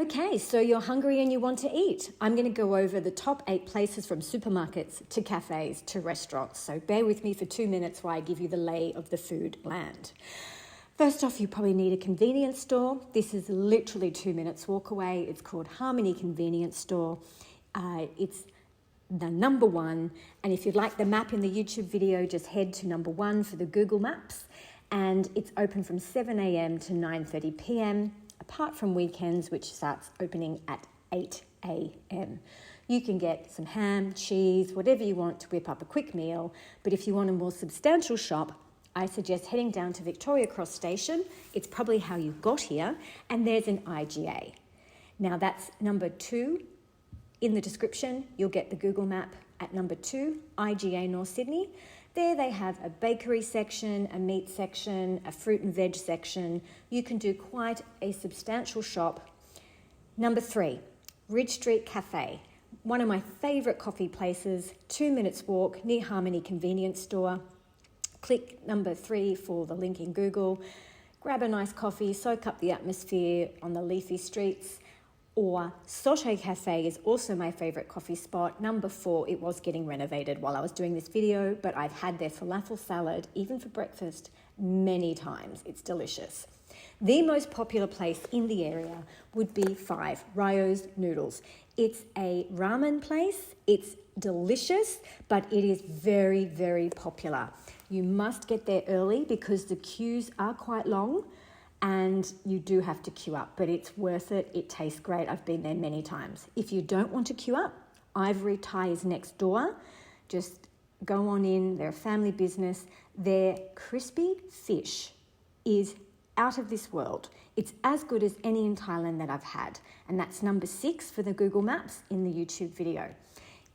Okay, so you're hungry and you want to eat. I'm going to go over the top 8 places from supermarkets to cafes to restaurants. So bear with me for 2 minutes while I give you the lay of the food land. First off, you probably need a convenience store. This is literally 2 minutes walk away. It's called Harmony Convenience Store. It's the number 1. And if you'd like the map in the YouTube video, just head to number 1 for the Google Maps. And it's open from 7 a.m. to 9:30 p.m. apart from weekends, which starts opening at 8 a.m. You can get some ham, cheese, whatever you want to whip up a quick meal. But if you want a more substantial shop, I suggest heading down to Victoria Cross Station. It's probably how you got here. And there's an IGA. Now that's number 2. In the description, you'll get the Google map at number 2, IGA North Sydney. There they have a bakery section, a meat section, a fruit and veg section. You can do quite a substantial shop. Number 3, Ridge Street Cafe. One of my favourite coffee places, 2 minutes walk near Harmony Convenience Store. Click number 3 for the link in Google. Grab a nice coffee, soak up the atmosphere on the leafy streets. Or Sotto Cafe is also my favourite coffee spot. Number 4, it was getting renovated while I was doing this video, but I've had their falafel salad, even for breakfast, many times. It's delicious. The most popular place in the area would be 5, Ryos Noodles. It's a ramen place. It's delicious, but it is very, very popular. You must get there early because the queues are quite long. And you do have to queue up, but it's worth it. It tastes great. I've been there many times. If you don't want to queue up, Ivory Tie is next door. Just go on in. They're a family business. Their crispy fish is out of this world. It's as good as any in Thailand that I've had. And that's number 6 for the Google Maps in the YouTube video.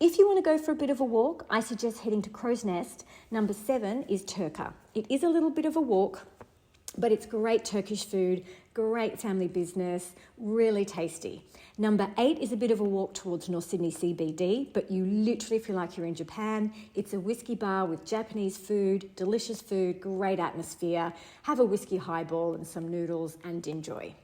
If you want to go for a bit of a walk, I suggest heading to Crow's Nest. Number 7 is Turka. It is a little bit of a walk, but it's great Turkish food, great family business, really tasty. Number 8 is a bit of a walk towards North Sydney CBD, but you literally feel like you're in Japan. It's a whiskey bar with Japanese food, delicious food, great atmosphere. Have a whiskey highball and some noodles and enjoy.